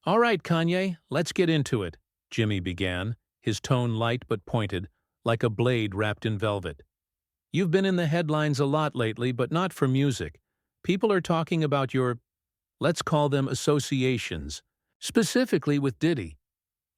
All right, Kanye, let's get into it, Jimmy began, his tone light but pointed, like a blade wrapped in velvet. You've been in the headlines a lot lately, but not for music. People are talking about your, let's call them associations, specifically with Diddy.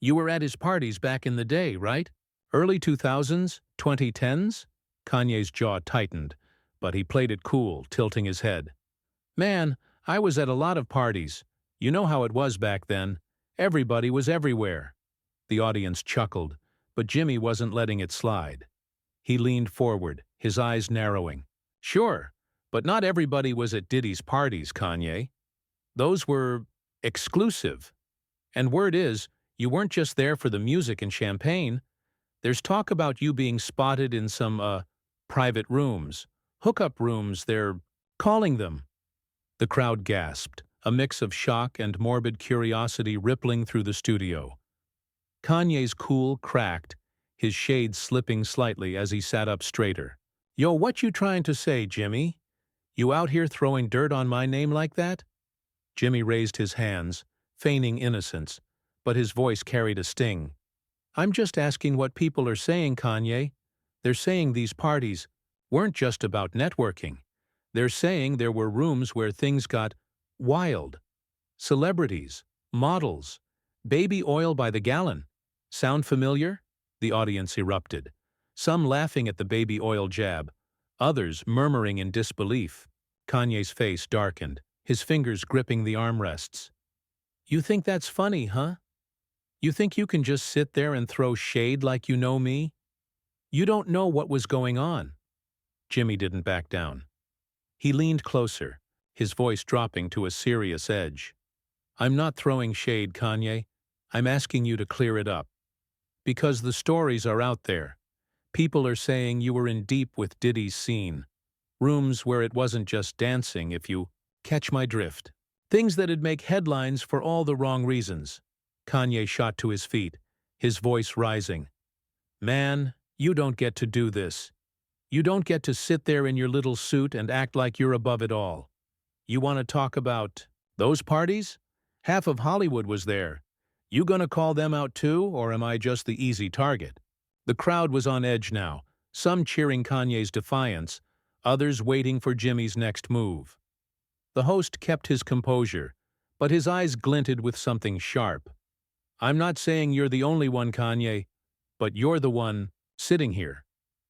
You were at his parties back in the day, right? Early 2000s, 2010s? Kanye's jaw tightened, but he played it cool, tilting his head. Man, I was at a lot of parties. You know how it was back then. Everybody was everywhere. The audience chuckled, but Jimmy wasn't letting it slide. He leaned forward, his eyes narrowing. Sure, but not everybody was at Diddy's parties, Kanye. Those were exclusive. And word is, you weren't just there for the music and champagne. There's talk about you being spotted in some, private rooms. Hookup rooms, they're calling them. The crowd gasped, a mix of shock and morbid curiosity rippling through the studio. Kanye's cool cracked, his shades slipping slightly as he sat up straighter. Yo, what you trying to say, Jimmy? You out here throwing dirt on my name like that? Jimmy raised his hands, feigning innocence, but his voice carried a sting. I'm just asking what people are saying, Kanye. They're saying these parties weren't just about networking. They're saying there were rooms where things got wild. Celebrities, models, baby oil by the gallon. Sound familiar? The audience erupted, some laughing at the baby oil jab, others murmuring in disbelief. Kanye's face darkened, his fingers gripping the armrests. You think that's funny, huh? You think you can just sit there and throw shade like you know me? You don't know what was going on. Jimmy didn't back down. He leaned closer, his voice dropping to a serious edge. I'm not throwing shade, Kanye. I'm asking you to clear it up. Because the stories are out there. People are saying you were in deep with Diddy's scene. Rooms where it wasn't just dancing, if you catch my drift. Things that'd make headlines for all the wrong reasons. Kanye shot to his feet, his voice rising. Man, you don't get to do this. You don't get to sit there in your little suit and act like you're above it all. You want to talk about those parties? Half of Hollywood was there. You gonna call them out too, or am I just the easy target? The crowd was on edge now, some cheering Kanye's defiance, others waiting for Jimmy's next move. The host kept his composure, but his eyes glinted with something sharp. I'm not saying you're the only one, Kanye, but you're the one sitting here.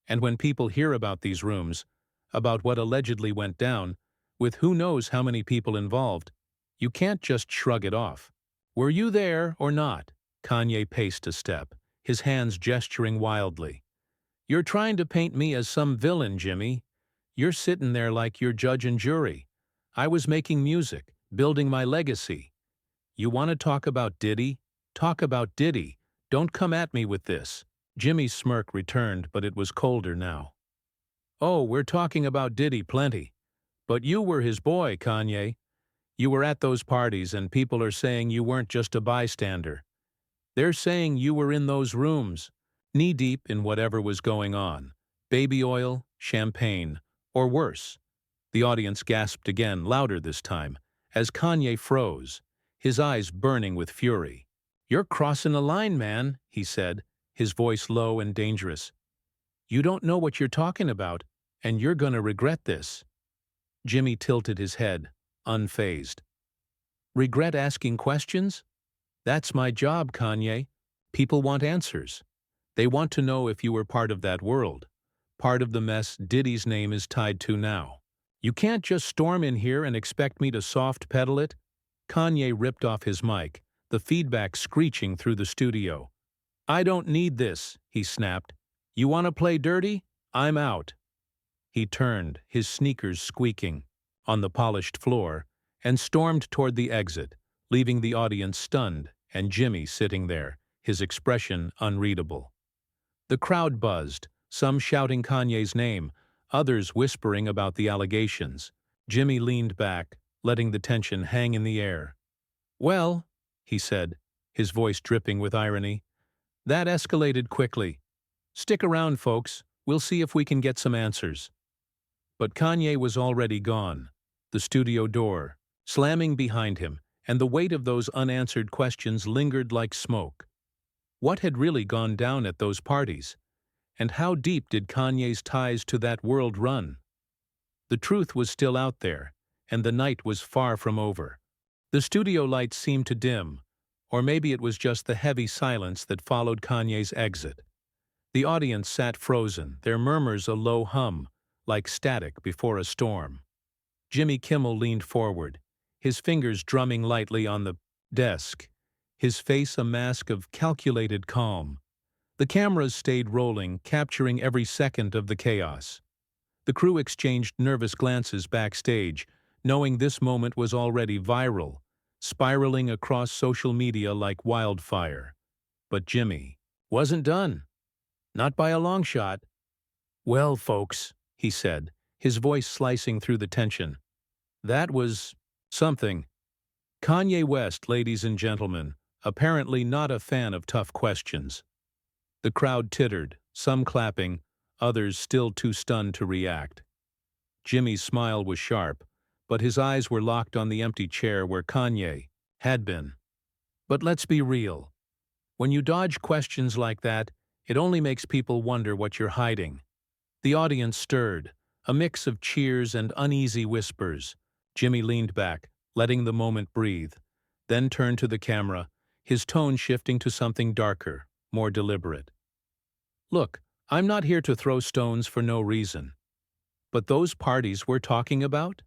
And when people hear about these rooms, about what allegedly went down, with who knows how many people involved, you can't just shrug it off. Were you there or not? Kanye paced a step, his hands gesturing wildly. You're trying to paint me as some villain, Jimmy. You're sitting there like you're judge and jury. I was making music, building my legacy. You want to talk about Diddy? Talk about Diddy. Don't come at me with this. Jimmy's smirk returned, but it was colder now. Oh, we're talking about Diddy plenty. But you were his boy, Kanye. You were at those parties and people are saying you weren't just a bystander. They're saying you were in those rooms, knee-deep in whatever was going on. Baby oil, champagne, or worse. The audience gasped again, louder this time, as Kanye froze, his eyes burning with fury. You're crossing a line, man, he said, his voice low and dangerous. You don't know what you're talking about, and you're gonna regret this. Jimmy tilted his head, unfazed. Regret asking questions? That's my job, Kanye. People want answers. They want to know if you were part of that world, part of the mess Diddy's name is tied to now. You can't just storm in here and expect me to soft pedal it. Kanye ripped off his mic, the feedback screeching through the studio. I don't need this, he snapped. You want to play dirty? I'm out. He turned, his sneakers squeaking, on the polished floor, and stormed toward the exit, leaving the audience stunned and Jimmy sitting there, his expression unreadable. The crowd buzzed, some shouting Kanye's name, others whispering about the allegations. Jimmy leaned back, letting the tension hang in the air. Well, he said, his voice dripping with irony, that escalated quickly. Stick around, folks. We'll see if we can get some answers. But Kanye was already gone, the studio door slamming behind him, and the weight of those unanswered questions lingered like smoke. What had really gone down at those parties? And how deep did Kanye's ties to that world run? The truth was still out there, and the night was far from over. The studio lights seemed to dim, or maybe it was just the heavy silence that followed Kanye's exit. The audience sat frozen, their murmurs a low hum, like static before a storm. Jimmy Kimmel leaned forward, his fingers drumming lightly on the desk, his face a mask of calculated calm. The cameras stayed rolling, capturing every second of the chaos. The crew exchanged nervous glances backstage, knowing this moment was already viral, spiraling across social media like wildfire. But Jimmy wasn't done. Not by a long shot. "Well, folks," he said, his voice slicing through the tension. "That was something. Kanye West, ladies and gentlemen, apparently not a fan of tough questions." The crowd tittered, some clapping, others still too stunned to react. Jimmy's smile was sharp, but his eyes were locked on the empty chair where Kanye had been. "But let's be real. When you dodge questions like that, it only makes people wonder what you're hiding." The audience stirred, a mix of cheers and uneasy whispers. Jimmy leaned back, letting the moment breathe, then turned to the camera, his tone shifting to something darker, more deliberate. "Look, I'm not here to throw stones for no reason. But those parties we're talking about?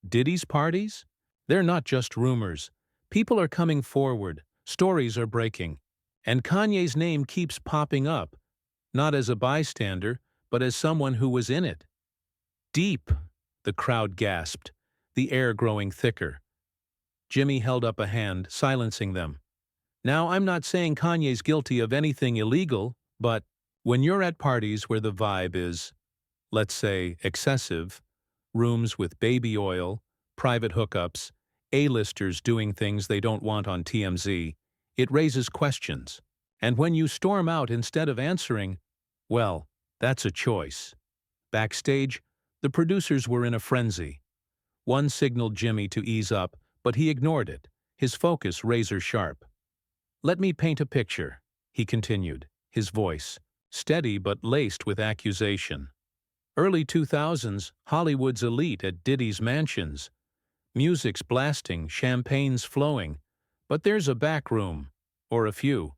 Diddy's parties? They're not just rumors. People are coming forward, stories are breaking, and Kanye's name keeps popping up, not as a bystander, but as someone who was in it." "Deep," the crowd gasped, the air growing thicker. Jimmy held up a hand, silencing them. "Now, I'm not saying Kanye's guilty of anything illegal, but when you're at parties where the vibe is, let's say, excessive, rooms with baby oil, private hookups, A-listers doing things they don't want on TMZ, it raises questions. And when you storm out instead of answering, well, that's a choice." Backstage, the producers were in a frenzy. One signaled Jimmy to ease up, but he ignored it, his focus razor-sharp. "Let me paint a picture," he continued, his voice steady but laced with accusation. "Early 2000s, Hollywood's elite at Diddy's mansions. Music's blasting, champagne's flowing, but there's a back room, or a few.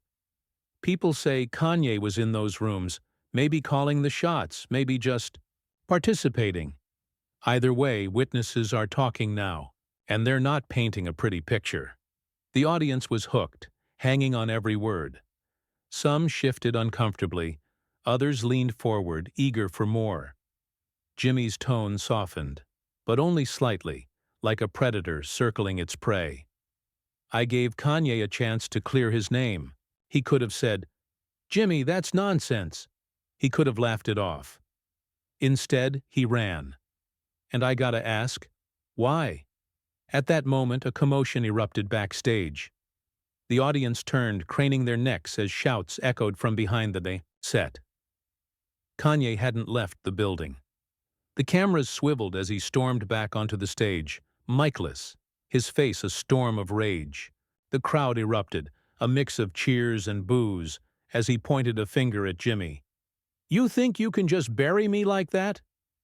People say Kanye was in those rooms, maybe calling the shots, maybe just participating. Either way, witnesses are talking now, and they're not painting a pretty picture." The audience was hooked, hanging on every word. Some shifted uncomfortably, others leaned forward, eager for more. Jimmy's tone softened, but only slightly, like a predator circling its prey. "I gave Kanye a chance to clear his name." He could have said, "Jimmy, that's nonsense." He could have laughed it off. Instead, he ran. And I gotta ask, why? At that moment, a commotion erupted backstage. The audience turned, craning their necks as shouts echoed from behind the set. Kanye hadn't left the building. The cameras swiveled as he stormed back onto the stage, mic-less, his face a storm of rage. The crowd erupted, a mix of cheers and boos, as he pointed a finger at Jimmy. "You think you can just bury me like that?"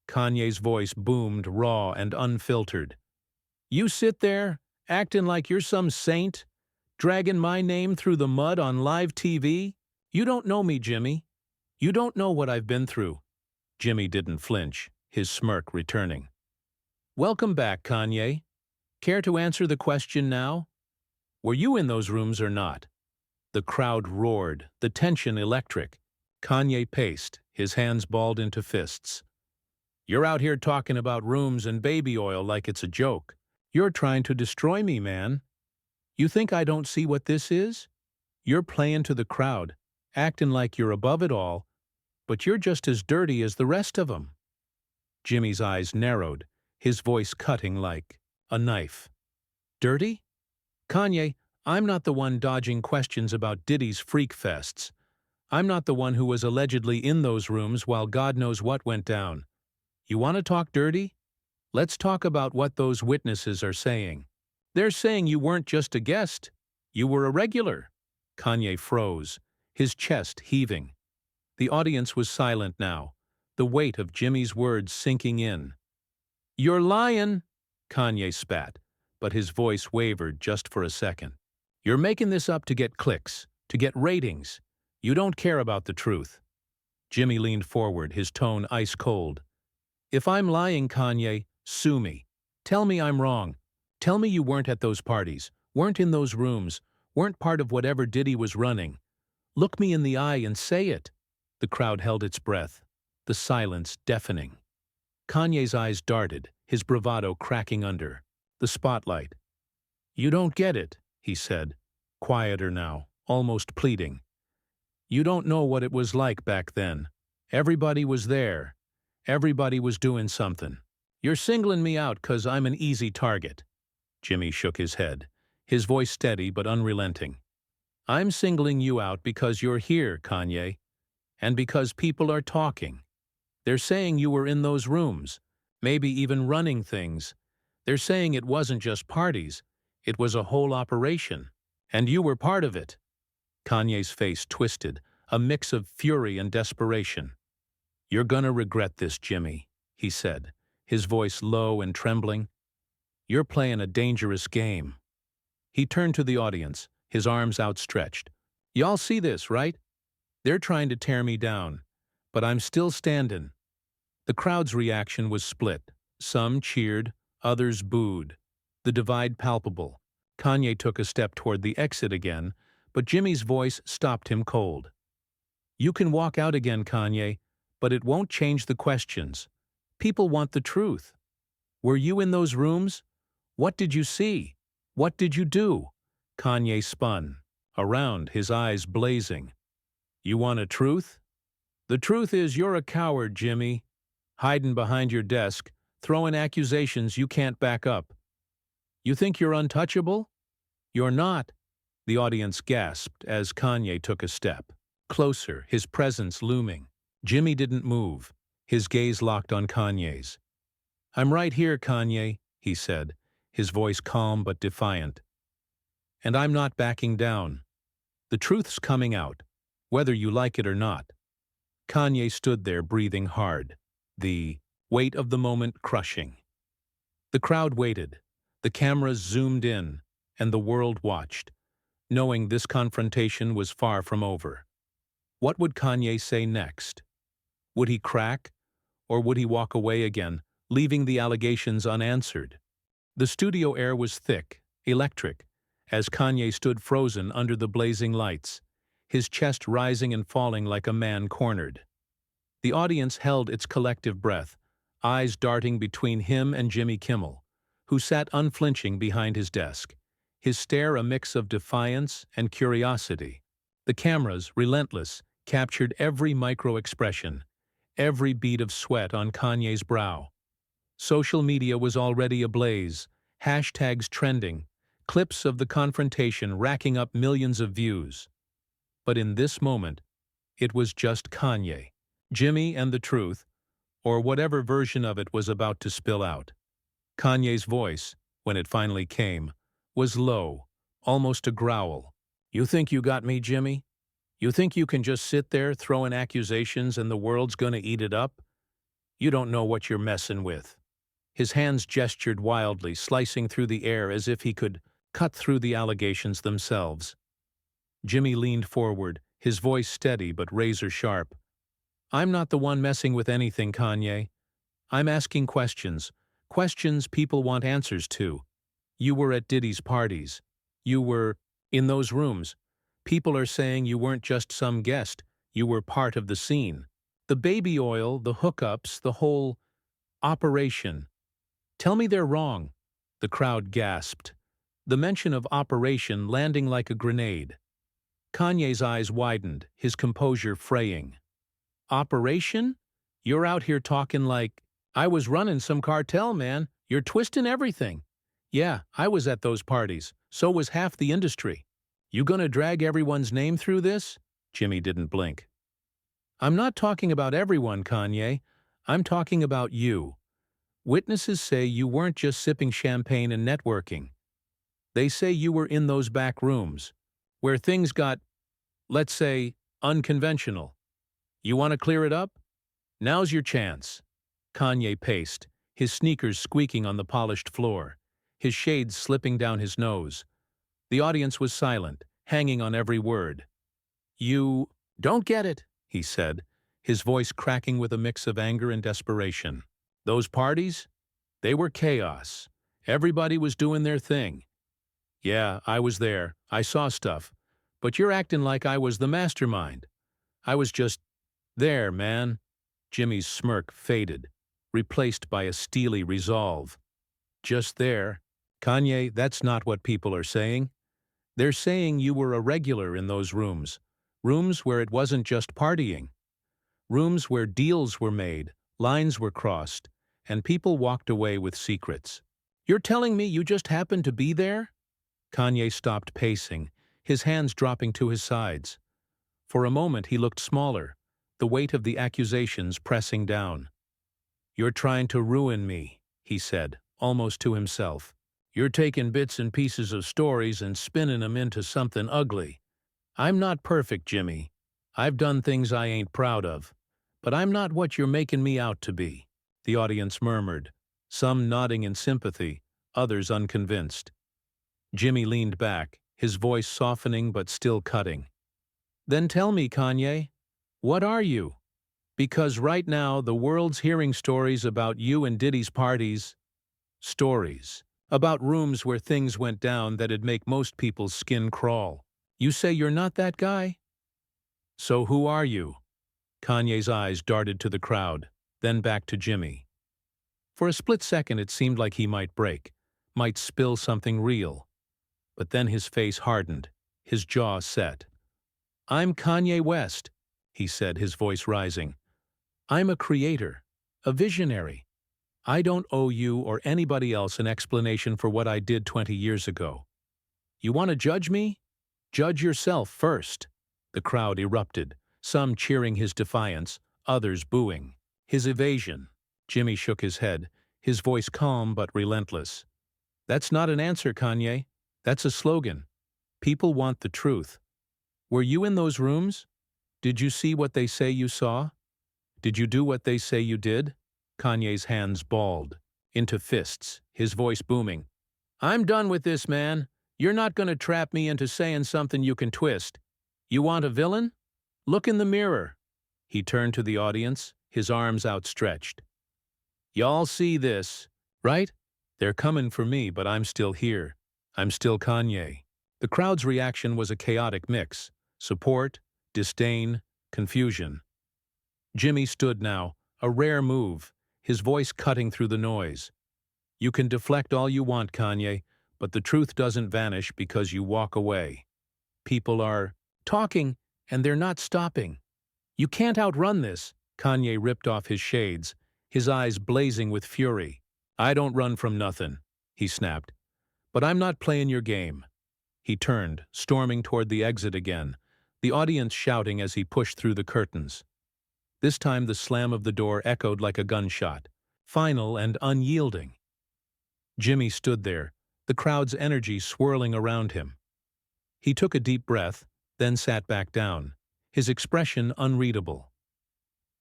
Kanye's voice boomed, raw and unfiltered. "You sit there, acting like you're some saint, dragging my name through the mud on live TV? You don't know me, Jimmy. You don't know what I've been through." Jimmy didn't flinch, his smirk returning. "Welcome back, Kanye. Care to answer the question now? Were you in those rooms or not?" The crowd roared, the tension electric. Kanye paced, his hands balled into fists. "You're out here talking about rooms and baby oil like it's a joke. You're trying to destroy me, man. You think I don't see what this is? You're playing to the crowd, acting like you're above it all, but you're just as dirty as the rest of them." Jimmy's eyes narrowed, his voice cutting like a knife. "Dirty? Kanye, I'm not the one dodging questions about Diddy's freak fests. I'm not the one who was allegedly in those rooms while God knows what went down. You want to talk dirty? Let's talk about what those witnesses are saying." They're saying you weren't just a guest. You were a regular. Kanye froze, his chest heaving. The audience was silent now, the weight of Jimmy's words sinking in. You're lying, Kanye spat, but his voice wavered just for a second. You're making this up to get clicks, to get ratings. You don't care about the truth. Jimmy leaned forward, his tone ice cold. If I'm lying, Kanye, sue me. Tell me I'm wrong. Tell me you weren't at those parties, weren't in those rooms, weren't part of whatever Diddy was running. Look me in the eye and say it. The crowd held its breath, the silence deafening. Kanye's eyes darted, his bravado cracking under the spotlight. You don't get it, he said, quieter now, almost pleading. You don't know what it was like back then. Everybody was there. Everybody was doing something. You're singling me out 'cause I'm an easy target. Jimmy shook his head, his voice steady but unrelenting. I'm singling you out because you're here, Kanye, and because people are talking. They're saying you were in those rooms, maybe even running things. They're saying it wasn't just parties, it was a whole operation, and you were part of it. Kanye's face twisted, a mix of fury and desperation. You're gonna regret this, Jimmy, he said, his voice low and trembling. You're playing a dangerous game. He turned to the audience, his arms outstretched. Y'all see this, right? They're trying to tear me down, but I'm still standing. The crowd's reaction was split. Some cheered, others booed. The divide palpable. Kanye took a step toward the exit again, but Jimmy's voice stopped him cold. You can walk out again, Kanye, but it won't change the questions. People want the truth. Were you in those rooms? What did you see? What did you do? Kanye spun around, his eyes blazing. You want a truth? The truth is you're a coward, Jimmy. Hiding behind your desk, throwing accusations you can't back up. You think you're untouchable? You're not. The audience gasped as Kanye took a step. Closer, his presence looming. Jimmy didn't move, his gaze locked on Kanye's. I'm right here, Kanye, he said, his voice calm but defiant. And I'm not backing down. The truth's coming out, whether you like it or not. Kanye stood there breathing hard, the weight of the moment crushing. The crowd waited, the cameras zoomed in, and the world watched, knowing this confrontation was far from over. What would Kanye say next? Would he crack, or would he walk away again, leaving the allegations unanswered? The studio air was thick, electric, as Kanye stood frozen under the blazing lights, his chest rising and falling like a man cornered. The audience held its collective breath, eyes darting between him and Jimmy Kimmel, who sat unflinching behind his desk, his stare a mix of defiance and curiosity. The cameras, relentless, captured every micro-expression, every bead of sweat on Kanye's brow. Social media was already ablaze, hashtags trending, clips of the confrontation racking up millions of views. But in this moment, it was just Kanye, Jimmy and the truth, or whatever version of it was about to spill out. Kanye's voice, when it finally came, was low, almost a growl. You think you got me, Jimmy? You think you can just sit there throwing accusations and the world's gonna eat it up? You don't know what you're messing with. His hands gestured wildly, slicing through the air as if he could cut through the allegations themselves. Jimmy leaned forward, his voice steady but razor-sharp. I'm not the one messing with anything, Kanye. I'm asking questions, questions people want answers to. You were at Diddy's parties. You were in those rooms. People are saying you weren't just some guest, you were part of the scene. The baby oil, the hookups, the whole operation. Tell me they're wrong. The crowd gasped, the mention of operation landing like a grenade. Kanye's eyes widened, his composure fraying. Operation? You're out here talking like, I was running some cartel, man. You're twisting everything. Yeah, I was at those parties. So was half the industry. You gonna drag everyone's name through this? Jimmy didn't blink. I'm not talking about everyone, Kanye. I'm talking about you. Witnesses say you weren't just sipping champagne and networking. They say you were in those back rooms, where things got, let's say, unconventional. You want to clear it up? Now's your chance. Kanye paced, his sneakers squeaking on the polished floor, his shades slipping down his nose. The audience was silent, hanging on every word. You don't get it, he said, his voice cracking with a mix of anger and desperation. Those parties? They were chaos. Everybody was doing their thing. Yeah, I was there. I saw stuff. But you're acting like I was the mastermind. I was just there, man. Jimmy's smirk faded, replaced by a steely resolve. Just there. Kanye, that's not what people are saying. They're saying you were a regular in those rooms. Rooms where it wasn't just partying. Rooms where deals were made, lines were crossed, and people walked away with secrets. You're telling me you just happened to be there? Kanye stopped pacing, his hands dropping to his sides. For a moment he looked smaller, the weight of the accusations pressing down. You're trying to ruin me, he said, almost to himself. You're taking bits and pieces of stories and spinning them into something ugly. I'm not perfect, Jimmy. I've done things I ain't proud of. But I'm not what you're making me out to be. The audience murmured, some nodding in sympathy, others unconvinced. Jimmy leaned back, his voice softening but still cutting. Then tell me, Kanye, what are you? Because right now the world's hearing stories about you and Diddy's parties. Stories. About rooms where things went down that'd make most people's skin crawl. You say you're not that guy? So who are you? Kanye's eyes darted to the crowd, then back to Jimmy. For a split second it seemed like he might break, might spill something real. But then his face hardened, his jaw set. I'm Kanye West, he said, his voice rising. I'm a creator, a visionary. I don't owe you or anybody else an explanation for what I did 20 years ago. You want to judge me? Judge yourself first. The crowd erupted, some cheering his defiance, others booing. His evasion. Jimmy shook his head, his voice calm but relentless. That's not an answer, Kanye. That's a slogan. People want the truth. Were you in those rooms? Did you see what they say you saw? Did you do what they say you did? Kanye's hands balled, into fists, his voice booming. I'm done with this, man. You're not going to trap me into saying something you can twist. You want a villain? Look in the mirror. He turned to the audience, his arms outstretched. Y'all see this, right? They're coming for me, but I'm still here. I'm still Kanye. The crowd's reaction was a chaotic mix. Support, disdain, confusion. Jimmy stood now, a rare move, his voice cutting through the noise. You can deflect all you want, Kanye, but the truth doesn't vanish because you walk away. People are talking, and they're not stopping. You can't outrun this. Kanye ripped off his shades, his eyes blazing with fury. I don't run from nothing, he snapped. But I'm not playing your game. He turned, storming toward the exit again, the audience shouting as he pushed through the curtains. This time the slam of the door echoed like a gunshot, final and unyielding. Jimmy stood there, the crowd's energy swirling around him. He took a deep breath, then sat back down, his expression unreadable.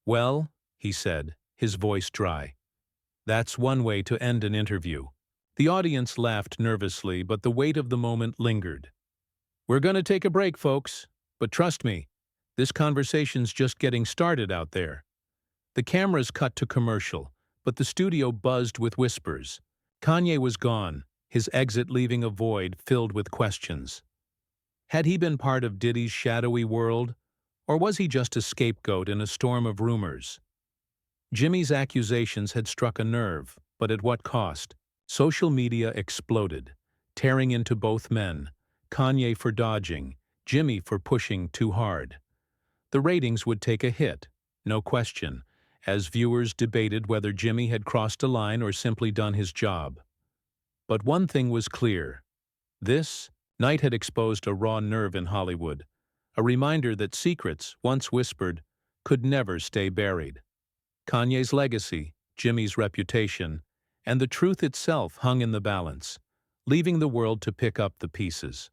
Well, he said, his voice dry. That's one way to end an interview. The audience laughed nervously, but the weight of the moment lingered. We're going to take a break, folks, but trust me, this conversation's just getting started out there. The cameras cut to commercial, but the studio buzzed with whispers. Kanye was gone, his exit leaving a void filled with questions. Had he been part of Diddy's shadowy world, or was he just a scapegoat in a storm of rumors? Jimmy's accusations had struck a nerve, but at what cost? Social media exploded, tearing into both men, Kanye for dodging, Jimmy for pushing too hard. The ratings would take a hit, no question, as viewers debated whether Jimmy had crossed a line or simply done his job. But one thing was clear. This night had exposed a raw nerve in Hollywood, a reminder that secrets, once whispered, could never stay buried. Kanye's legacy, Jimmy's reputation, and the truth itself hung in the balance, leaving the world to pick up the pieces.